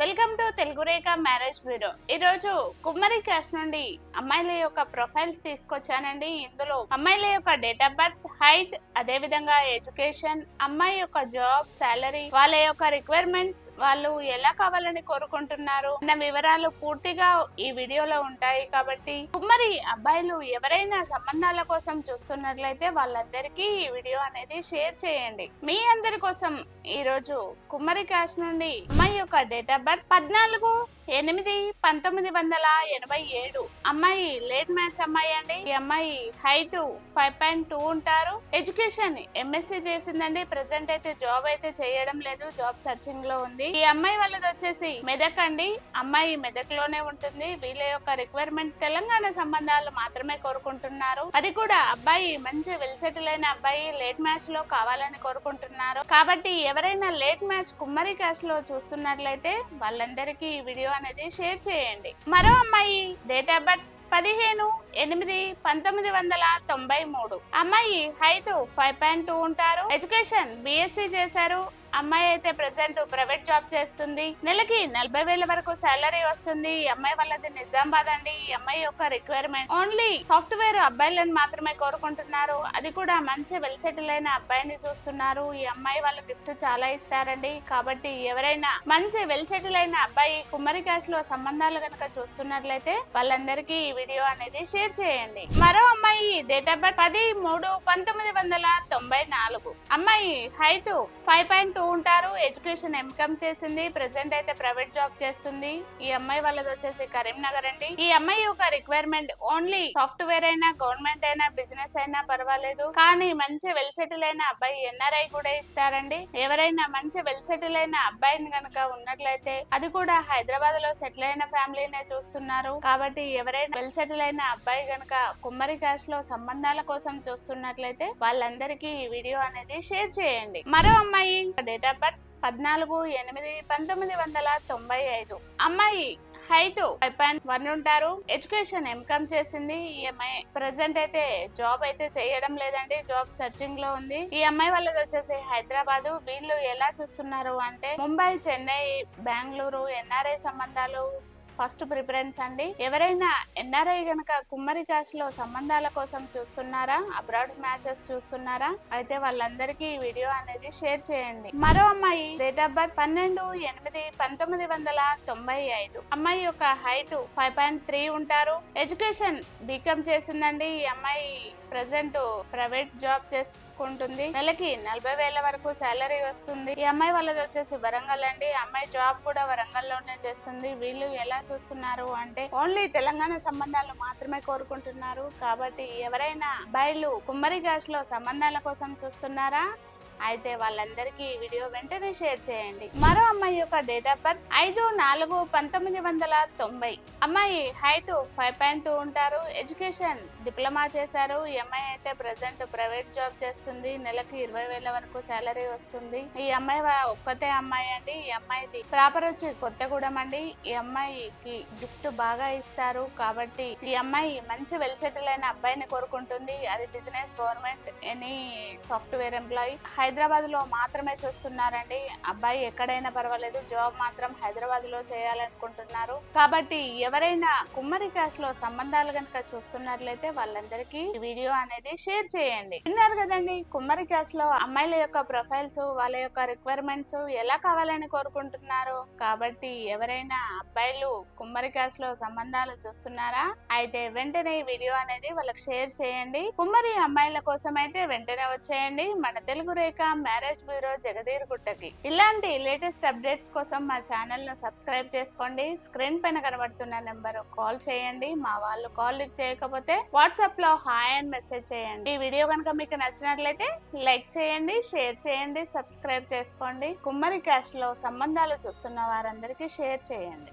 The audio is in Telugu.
Welcome to Telugu Rekha marriage bureau. ఈ రోజు కుమ్మరి క్యాస్ట్ నుండి అమ్మాయిల యొక్క ప్రొఫైల్స్ తీసుకొచ్చానండి. ఇందులో అమ్మాయిల యొక్క డేట్ ఆఫ్ బర్త్, హైట్, అదే విధంగా ఎడ్యుకేషన్, అమ్మాయి యొక్క జాబ్, సాలరీ, వాళ్ళ యొక్క రిక్వైర్మెంట్స్, వాళ్ళు ఎలా కావాలని కోరుకుంటున్నారు అన్న వివరాలు పూర్తిగా ఈ వీడియోలో ఉంటాయి. కాబట్టి కుమ్మరి అబ్బాయిలు ఎవరైనా సంబంధాల కోసం చూస్తున్నట్లయితే వాళ్ళందరికీ ఈ వీడియో అనేది షేర్ చేయండి. మీ అందరి కోసం ఈ రోజు కుమ్మరి క్యాస్ట్ నుండి అమ్మాయి యొక్క డేట్ ఆఫ్ బర్త్ 14/8/1987. అమ్మాయి లేట్ మ్యాచ్ అమ్మాయి అండి. ఈ అమ్మాయి హైట్ 5.2 ఉంటారు. ఎడ్యుకేషన్ ఎంఎస్సీ చేసిందండి. ప్రెసెంట్ అయితే జాబ్ అయితే చేయడం లేదు, జాబ్ సర్చింగ్ లో ఉంది. ఈ అమ్మాయి వాళ్ళది వచ్చేసి మెదక్ అండి. అమ్మాయి మెదక్ లోనే ఉంటుంది. వీళ్ళ యొక్క రిక్వైర్మెంట్ తెలంగాణ సంబంధాలు మాత్రమే కోరుకుంటున్నారు. అది కూడా అబ్బాయి మంచి వెల్ సెటిల్ అయిన అబ్బాయి లేట్ మ్యాచ్ లో కావాలని కోరుకుంటున్నారు. కాబట్టి ఎవరైనా లేట్ మ్యాచ్ కుమ్మరి క్యాస్ట్ లో చూస్తున్నట్లయితే వాళ్ళందరికీ ఈ వీడియో అనేది షేర్ చేయండి. మరో అమ్మాయి డేట్ ఆఫ్ బర్త్ 15/8/1993. అమ్మాయి హైట్ 5.2 ఉంటారు. ఎడ్యుకేషన్ బిఎస్సి చేశారు. అమ్మాయి అయితే ప్రెసెంట్ ప్రైవేట్ జాబ్ చేస్తుంది. నెలకి 40,000 వరకు సాలరీ వస్తుంది. ఈ అమ్మాయి వాళ్ళది నిజామాబాద్ అండి. ఈ అమ్మాయి యొక్క రిక్వైర్మెంట్ ఓన్లీ సాఫ్ట్వేర్ అబ్బాయిలను మాత్రమే కోరుకుంటున్నారు. అది కూడా మంచి వెల్ సెటిల్ అయిన అబ్బాయిని చూస్తున్నారు. ఈ అమ్మాయి వాళ్ళ గిఫ్ట్ చాలా ఇస్తారండి. కాబట్టి ఎవరైనా మంచి వెల్ సెటిల్ అయిన అబ్బాయి కుమ్మరి క్యాస్ట్ లో సంబంధాలు కనుక చూస్తున్నట్లయితే వాళ్ళందరికీ ఈ వీడియో అనేది షేర్ చేయండి. మరో అమ్మాయి డేట్ ఆఫ్ బర్త్ 10/3/1994. అమ్మాయి హైట్ 5.2 ఉంటారు. ఎడ్యుకేషన్ ఎంకామ్ చేసింది. ప్రెసెంట్ అయితే ప్రైవేట్ జాబ్ చేస్తుంది. ఈ అమ్మాయి వాళ్ళది వచ్చేసి కరీంనగర్ అండి. ఈ అమ్మాయి యొక్క రిక్వైర్మెంట్ ఓన్లీ సాఫ్ట్వేర్ అయినా, గవర్నమెంట్ అయినా, బిజినెస్ అయినా పర్వాలేదు, కానీ మంచి వెల్ సెటిల్ అయిన అబ్బాయి ఎన్ఆర్ఐ కూడా ఇస్తారండి. ఎవరైనా మంచి వెల్ సెటిల్ అయిన అబ్బాయిని కనుక ఉన్నట్లయితే, అది కూడా హైదరాబాద్ లో సెటిల్ అయిన ఫ్యామిలీనే చూస్తున్నారు. కాబట్టి ఎవరైనా వెల్ సెటిల్ అయిన అబ్బాయి కనుక కుమ్మరి క్యాస్ట్ లో సంబంధాల కోసం చూస్తున్నట్లయితే వాళ్ళందరికీ ఈ వీడియో అనేది షేర్ చేయండి. మరో అమ్మాయి డేట్ ఆఫ్ బర్త్ 14/8/1995. అమ్మాయి హైట్ 5.1 ఉంటారు. ఎడ్యుకేషన్ ఎంకామ్ చేసింది. ఈ అమ్మాయి ప్రెసెంట్ అయితే జాబ్ అయితే చేయడం లేదండి, జాబ్ సర్చింగ్ లో ఉంది. ఈ అమ్మాయి వాళ్ళది వచ్చేసి హైదరాబాద్. వీళ్ళు ఎలా చూస్తున్నారు అంటే ముంబై, చెన్నై, బెంగళూరు ఎన్ఆర్ఐ సంబంధాలు ఫస్ట్ ప్రిఫరెన్స్ అండి. ఎవరైనా ఎన్ఆర్ఐ గనక కుమ్మరి క్యాస్ట్ లో సంబంధాల కోసం చూస్తున్నారా, అబ్రాడ్ మ్యాచెస్ చూస్తున్నారా, అయితే వాళ్ళందరికీ ఈ వీడియో అనేది షేర్ చేయండి. మరో అమ్మాయి డేట్ ఆఫ్ బర్త్ 12/8/1995. అమ్మాయి యొక్క హైట్ 5.3 ఉంటారు. ఎడ్యుకేషన్ బీకామ్ చేసిందండి. ఈ అమ్మాయి ప్రెసెంట్ ప్రైవేట్ జాబ్ చేసుకుంటుంది. నెలకి 40,000 వరకు సాలరీ వస్తుంది. ఈ అమ్మాయి వాళ్ళది వచ్చేసి వరంగల్ అండి. అమ్మాయి జాబ్ కూడా వరంగల్ లోనే చేస్తుంది. వీళ్ళు ఎలా చూస్తున్నారు అంటే ఓన్లీ తెలంగాణ సంబంధాలు మాత్రమే కోరుకుంటున్నారు. కాబట్టి ఎవరైనా అబ్బాయిలు కుమ్మరి క్యాస్ట్ లో సంబంధాల కోసం చూస్తున్నారా, అయితే వాళ్ళందరికీ ఈ వీడియో వెంటనే షేర్ చేయండి. మరో అమ్మాయి యొక్క డేట్ ఆఫ్ బర్త్ 5/4/1990. అమ్మాయి హైట్ 5.2 ఉంటారు. ఎడ్యుకేషన్ డిప్లొమా చేశారు. ఈ అమ్మాయి అయితే ప్రెసెంట్ ప్రైవేట్ జాబ్ చేస్తుంది. నెలకి 20,000 వరకు సాలరీ వస్తుంది. ఈ అమ్మాయి ఒక్కతే అమ్మాయి అండి. ఈ అమ్మాయిది ప్రాపర్ వచ్చి కొత్తగూడెం అండి. ఈ అమ్మాయికి గిఫ్ట్ బాగా ఇస్తారు. కాబట్టి ఈ అమ్మాయి మంచి వెల్ సెటిల్ అయిన అబ్బాయిని కోరుకుంటుంది. అది business, government, any software employee. Hyderabad లో మాత్రమే చూస్తున్నారండి. అబ్బాయి ఎక్కడైనా పర్వాలేదు, జాబ్ మాత్రం హైదరాబాద్ లో చేయాలనుకుంటున్నారు. కాబట్టి ఎవరైనా కుమ్మరి క్యాస్ట్ లో సంబంధాలు కనుక చూస్తున్నట్లయితే వాళ్ళందరికీ ఈ వీడియో అనేది షేర్ చేయండి. విన్నారు కదండి, కుమ్మరి క్యాస్ట్ లో అమ్మాయిల యొక్క ప్రొఫైల్స్, వాళ్ళ యొక్క రిక్వైర్మెంట్స్ ఎలా కావాలని కోరుకుంటున్నారు. కాబట్టి ఎవరైనా అబ్బాయిలు కుమ్మరి క్యాస్ట్ లో సంబంధాలు చూస్తున్నారా, అయితే వెంటనే ఈ వీడియో అనేది వాళ్ళకి షేర్ చేయండి. కుమ్మరి అమ్మాయిల కోసం అయితే వెంటనే వచ్చేయండి మన తెలుగు రేఖ మ్యారేజ్ బ్యూరో జగదీర్గుట్టకి. ఇలాంటి లేటెస్ట్ అప్డేట్స్ కోసం మా ఛానల్ ను సబ్స్క్రైబ్ చేసుకోండి. స్క్రీన్ పైన కనబడుతున్న నెంబర్ కాల్ చేయండి. మా వాళ్ళు కాల్ లిఫ్ట్ చేయకపోతే వాట్సాప్ లో హాయ్ అని మెసేజ్ చేయండి. ఈ వీడియో కనుక మీకు నచ్చినట్లయితే లైక్ చేయండి, షేర్ చేయండి, సబ్స్క్రైబ్ చేసుకోండి. కుమ్మరి క్యాస్ట్ లో సంబంధాలు చూస్తున్న వారందరికీ షేర్ చేయండి.